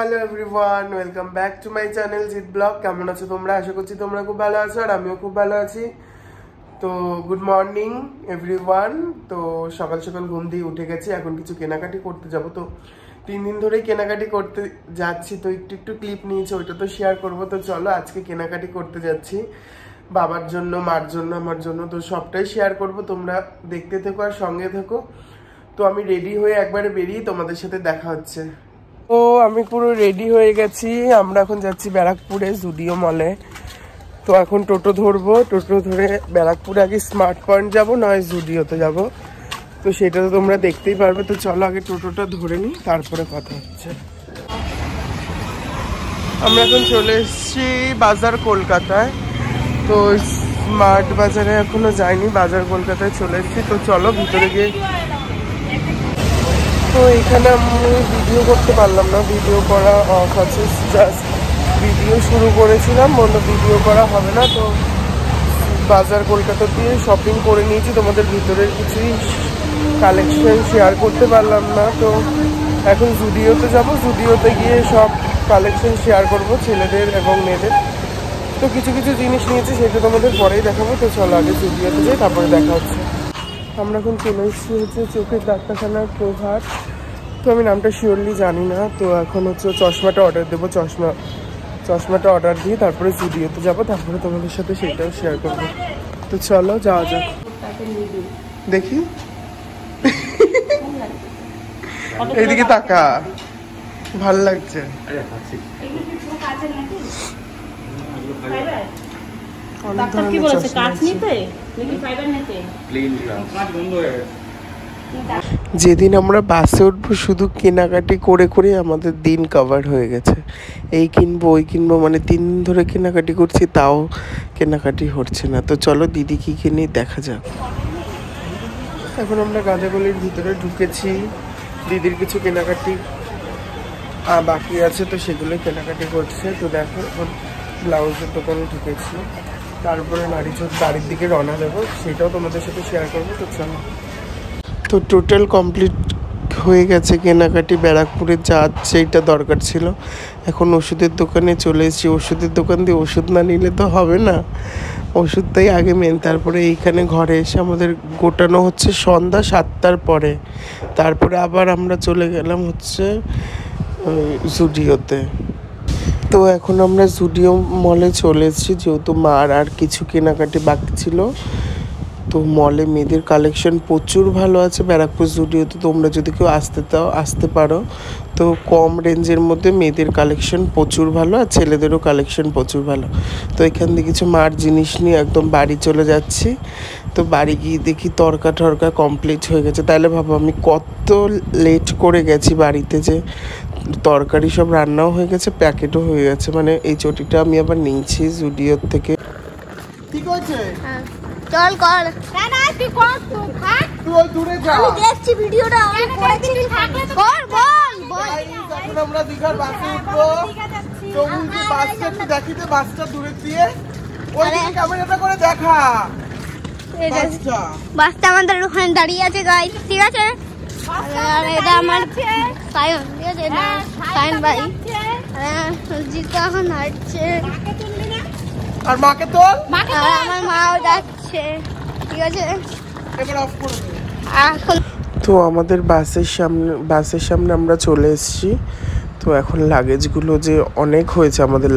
Hello everyone, welcome back to my channel Jeet blog. কেমন আছো তোমরা? আশা করছি তোমরা খুব ভালো আছো আর আমিও খুব ভালো আছি। তো গুড মর্নিং এভরিওয়ান। তো সকাল সকাল ঘুম দিয়ে উঠে গেছি, এখন কিছু কেনাকাটি করতে যাব। তো 3 দিন ধরেই কেনাকাটি করতে যাচ্ছি, তো একটু ক্লিপ নিয়েছি, ওইটা তো শেয়ার করবো। তো চলো আজকে কেনাকাটি করতে যাচ্ছি বাবার জন্য, মার জন্য, আমার জন্য। তো সবটাই শেয়ার করবো, তোমরা দেখতে থেকো আর সঙ্গে থেকো। তো আমি রেডি হয়ে একবারে বেরিয়ে তোমাদের সাথে দেখা হচ্ছে। তো আমি পুরো রেডি হয়ে গেছি, আমরা এখন যাচ্ছি ব্যারাকপুরে জুডিও মলে। তো এখন টোটো ধরবো, টোটো ধরে ব্যারাকপুরে আগে স্মার্ট পয়েন্ট যাবো, নয় জুডিওতে যাব। তো সেটা তো তোমরা দেখতেই পারবে। তো চলো আগে টোটোটা ধরে নিই, তারপরে কথা হচ্ছে। আমরা এখন চলে এসেছি বাজার কলকাতায়। তো স্মার্ট বাজারে এখনো যাইনি, বাজার কলকাতায় চলে এসেছি। তো চলো ভিতরে গিয়ে। তো এখানে আমি ভিডিও করতে পারলাম না, ভিডিও করা অফ আছে, জাস্ট ভিডিও শুরু করেছিলাম, বললো ভিডিও করা হবে না। তো বাজার কলকাতা দিয়ে শপিং করে নিয়েছি, তোমাদের ভিতরের কিছুই কালেকশন শেয়ার করতে পারলাম না। তো এখন জুডিওতে যাব, জুডিওতে গিয়ে সব কালেকশন শেয়ার করব, ছেলেদের এবং মেয়েদের। তো কিছু কিছু জিনিস নিয়েছি, সেটা তোমাদের পরেই দেখাবো। তো চলো আগে জুডিওতে যাই, তারপরে দেখা হচ্ছে। আমরা এখন চলে এসেছি হচ্ছে চোখের ডাক্তারখানার প্রভাত। তো আমি নামটা শিওরলি জানি না। তো এখন হচ্ছে চশমাটা অর্ডার দেবো, চশমাটা অর্ডার দিয়ে তারপরে জুডিওতে যাবো, তারপরে তোমাদের সাথে সেটাও শেয়ার করবো। তো চলো যাওয়া যাক। দেখি এইদিকে তাকা, ভাল লাগছে। যেদিন আমরা বাসে উঠবো শুধু কেনাকাটি করে করে আমাদের দিন কভার হয়ে গেছে। এই কিনবো ওই কিনবো, মানে 3 দিন ধরে কেনাকাটি করছি, তাও কেনাকাটি হচ্ছে না। তো চলো দিদি কি কিনি দেখা যাক। এখন আমরা গাঁজাগলির ভিতরে ঢুকেছি, দিদির কিছু কেনাকাটি বাকি আছে, তো সেগুলো কেনাকাটি করছে। তো দেখো এখন ব্লাউজের দোকানে ঢুকেছি, তারপরে বাড়ির দিকে রওনা দেবো, সেটাও তোমাদের সাথে শেয়ার করবো। তো চলো। তো টোটাল কমপ্লিট হয়ে গেছে কেনাকাটি, ব্যারাকপুরে যা যেইটা দরকার ছিল। এখন ওষুধের দোকানে চলে এসেছি, ওষুধের দোকান দিয়ে ওষুধ না নিলে তো হবে না, ওষুধটাই আগে মেন। তারপরে এইখানে ঘরে এসে আমাদের গোটানো হচ্ছে সন্ধ্যা 7টার পরে। তারপরে আবার আমরা চলে গেলাম হচ্ছে জুডিওতে। তো এখন আমরা জুডিও মলে চলে এসেছি, যেহেতু মার আর কিছু কেনাকাটি বাকি ছিল। তো মলে মেয়েদের কালেকশন প্রচুর ভালো আছে ব্যারাকপুর জুডিওতে, তোমরা যদি কেউ আসতে পারো। তো কম রেঞ্জের মধ্যে মেয়েদের কালেকশন প্রচুর ভালো, আর ছেলেদেরও কালেকশন প্রচুর ভালো। তো এখান থেকে কিছু মার জিনিস নিয়ে একদম বাড়ি চলে যাচ্ছি। তো বাড়ি গিয়ে দেখি তরকা কমপ্লিট হয়ে গেছে। তাহলে ভাবো আমি কত লেট করে গেছি বাড়িতে, যে তরকারি সব রান্নাও হয়ে গেছে, প্যাকেটও হয়ে গেছে। মানে এই চটিটা আমি আবার নিয়েছি জুডিওর থেকে। ঠিক আছে, চল কর। না না তুই কর, তুই থাক, তুই দূরে যা, আমি দেখছি ভিডিওটা। আমি করেছি, তুই থাকলে তো কর। বল এখন আমরা দীঘার বাসে উঠবো। তো উঠে বাসটা একটু দেখিতে, বাসটা দূরে দিয়ে ওই দিকে ক্যামেরাটা করে দেখা। বাসটা আমাদের ওখানে দাঁড়িয়ে আছে গাইস, ঠিক আছে? আর এটা আমার সায়ন, ঠিক আছে? এটা সায়ন ভাই। জিতু এখন হাঁটছে, আর মাকে তোল, আর আমার মাও যাচ্ছে, ঠিক আছে? এবার অফ করে দে। এখন তো আমাদের বাসের সামনে আমরা চলে এসেছি। তো এখন লাগেজগুলো যে অনেক হয়েছে, আমাদের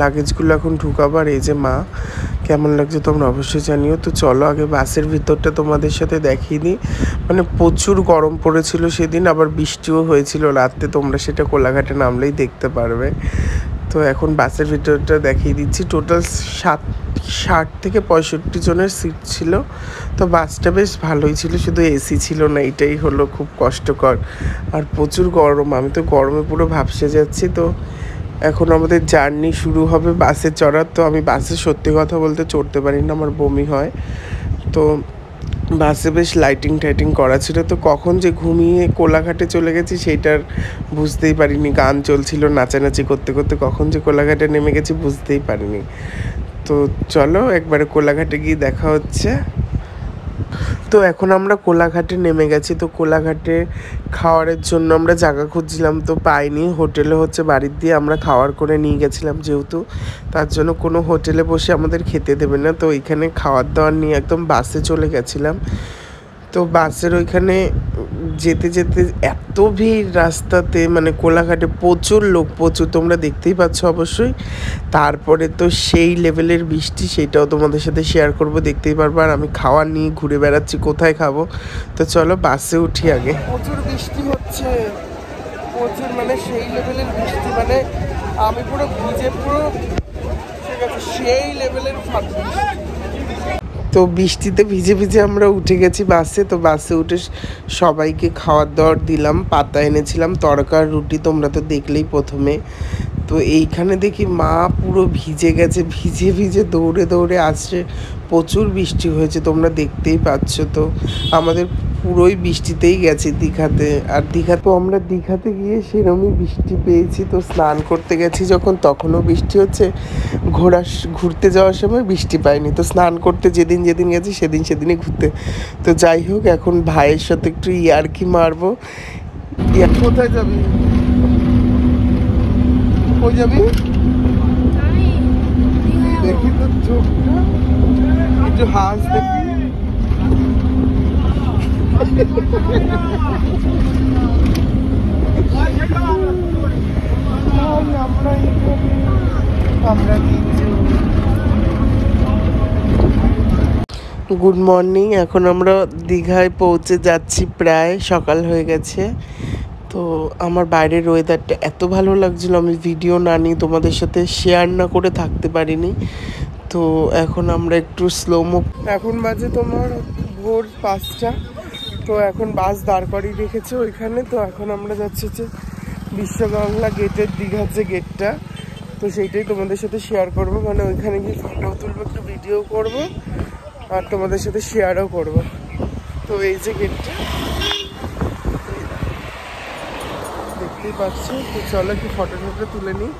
লাগেজগুলো এখন ঢুকাবার। এই যে মা, কেমন লাগছে তোমরা অবশ্যই জানিও। তো চলো আগে বাসের ভিতরটা তোমাদের সাথে দেখিয়ে দিই। মানে প্রচুর গরম পড়েছিল সেদিন, আবার বৃষ্টিও হয়েছিল রাতে, তোমরা সেটা কোলাঘাটে নামলেই দেখতে পারবে। তো এখন বাসের ভিতরটা দেখিয়ে দিচ্ছি। টোটাল 60 থেকে 65 জনের সিট ছিল। তো বাসটা বেশ ভালোই ছিল, শুধু এসি ছিল না, এটাই হলো খুব কষ্টকর। আর প্রচুর গরম, আমি তো গরমে পুরো ভাপসে যাচ্ছি। তো এখন আমাদের জার্নি শুরু হবে বাসে চড়ার। তো আমি বাসে সত্যি কথা বলতে চড়তে পারি না, আমার বমি হয়। তো বাসে বেশ লাইটিং করা ছিল। তো কখন যে ঘুমিয়ে কোলাঘাটে চলে গেছি সেইটার বুঝতেই পারিনি, গান চলছিল নাচানাচি করতে করতে, কখন যে কোলাঘাটে নেমে গেছি বুঝতেই পারিনি। তো চলো একবারে কোলাঘাটে গিয়ে দেখা হচ্ছে। তো এখন আমরা কোলাঘাটে নেমে গেছি। তো কোলাঘাটে খাওয়ারের জন্য আমরা জায়গা খুঁজছিলাম, তো পাইনি। হোটেলে হচ্ছে বাড়ির দিয়ে আমরা খাওয়ার করে নিয়ে গেছিলাম, যেহেতু তার জন্য কোনো হোটেলে বসে আমাদের খেতে দেবে না। তো এখানে খাওয়ার দাওয়ার নিয়ে একদম বাসে চলে গেছিলাম। তো বাসের ওইখানে যেতে যেতে এত ভিড় রাস্তাতে, মানে কোলাঘাটে প্রচুর লোক, প্রচুর, তোমরা দেখতেই পাচ্ছ অবশ্যই। তারপরে তো সেই লেভেলের বৃষ্টি, সেটাও তোমাদের সাথে শেয়ার করব, দেখতেই পারবো। আর আমি খাওয়ার নিয়ে ঘুরে বেড়াচ্ছি, কোথায় খাবো। তো চলো বাসে উঠি আগে। প্রচুর বৃষ্টি হচ্ছে, প্রচুর, মানে সেই লেভেলের বৃষ্টি, মানে আমি পুরো ভিজে, পুরো ঠিক আছে সেই লেভেলের বৃষ্টি। তো বৃষ্টিতে ভিজে ভিজে আমরা উঠে গেছি বাসে। তো বাসে উঠে সবাইকে খাওয়ার দাওয়ার দিলাম, পাতা এনেছিলাম, তরকার রুটি, তোমরা তো দেখলেই প্রথমে। তো এইখানে দেখি মা পুরো ভিজে গেছে, ভিজে ভিজে দৌড়ে দৌড়ে আসছে। প্রচুর বৃষ্টি হয়েছে, তোমরা দেখতেই পাচ্ছ। তো আমাদের পুরোই বৃষ্টিতেই গেছি দীঘাতে। আর তো আমরা দীঘাতে গিয়ে সেরকমই বৃষ্টি পেয়েছি। তো স্নান করতে গেছি যখন, তখনও বৃষ্টি হচ্ছে। ঘুরতে যাওয়ার সময় বৃষ্টি পাইনি। তো স্নান করতে যেদিন গেছি সেদিনই ঘুরতে। তো যাই হোক, এখন ভাইয়ের সাথে একটু ইয়ার্কি মারবো। কোথায় যাবি? কই যাবি? দেখি তো চোখটা, একটু হাস দেখি। Good morning. এখন আমরা দীঘায় পৌঁছে যাচ্ছি, প্রায় সকাল হয়ে গেছে। তো আমার বাইরের ওয়েদারটা এত ভালো লাগছিল, আমি ভিডিও না নিয়ে তোমাদের সাথে শেয়ার না করে থাকতে পারিনি। তো এখন আমরা একটু স্লোমো, এখন বাজে তোমার ভোর 5টা। তো এখন বাস দাঁড় করিয়ে রেখেছে ওইখানে। তো এখন আমরা যাচ্ছি যে বিশ্ববাংলা গেটের, দীঘার যে গেটটা, তো সেইটাই তোমাদের সাথে শেয়ার করব। মানে ওইখানে গিয়ে ফটো তুলবো, একটু ভিডিও করব, আর তোমাদের সাথে শেয়ারও করব। তো এই যে গেটটা দেখতেই পাচ্ছি। তো চলো একটু ফটো তুলে নিই,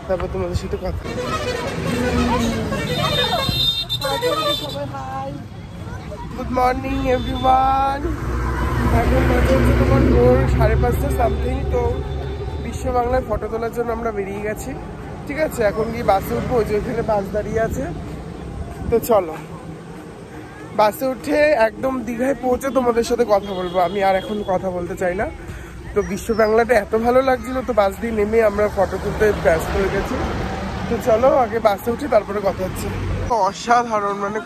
তারপর তোমাদের সাথে কথা। Good morning everyone. এখন বাজে হচ্ছে তোমার ভোর 5:30 সামথিং। তো বিশ্ব বাংলায় ফটো তোলার জন্য আমরা বেরিয়ে গেছি। ঠিক আছে, এখন গিয়ে বাসে উঠবো, ওই যে ওইখানে বাস দাঁড়িয়ে আছে। তো চলো বাসে উঠে একদম দীঘায় পৌঁছে তোমাদের সাথে কথা বলবো। আমি আর এখন কথা বলতে চাই না। তো বিশ্ব বাংলাটা এত ভালো লাগছিল, তো বাস দিয়ে নেমে আমরা ফটো তুলতে ব্যস্ত হয়ে গেছি। তো চলো আগে বাসে উঠি, তারপরে কথা হচ্ছে। অসাধারণ, মানে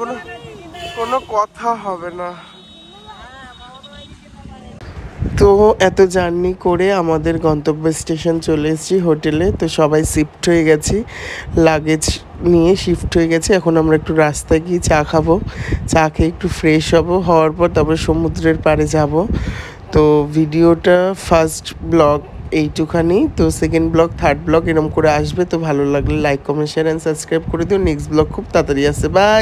কোনো কথা হবে না। তো এত জার্নি করে আমাদের গন্তব্য স্টেশন চলে এসেছি, হোটেলে। তো সবাই শিফট হয়ে গেছি, লাগেজ নিয়ে শিফট হয়ে গেছে। এখন আমরা একটু রাস্তায় গিয়ে চা খাবো, চা খেয়ে একটু ফ্রেশ হওয়ার পর তারপরে সমুদ্রের পাড়ে যাব। তো ভিডিওটা ফার্স্ট ব্লগ এইটুখানি। তো সেকেন্ড ব্লগ, থার্ড ব্লগ এরকম করে আসবে। তো ভালো লাগলে like, comment, share and subscribe করে দিও। নেক্সট ব্লগ খুব তাড়াতাড়ি আসে। বাই।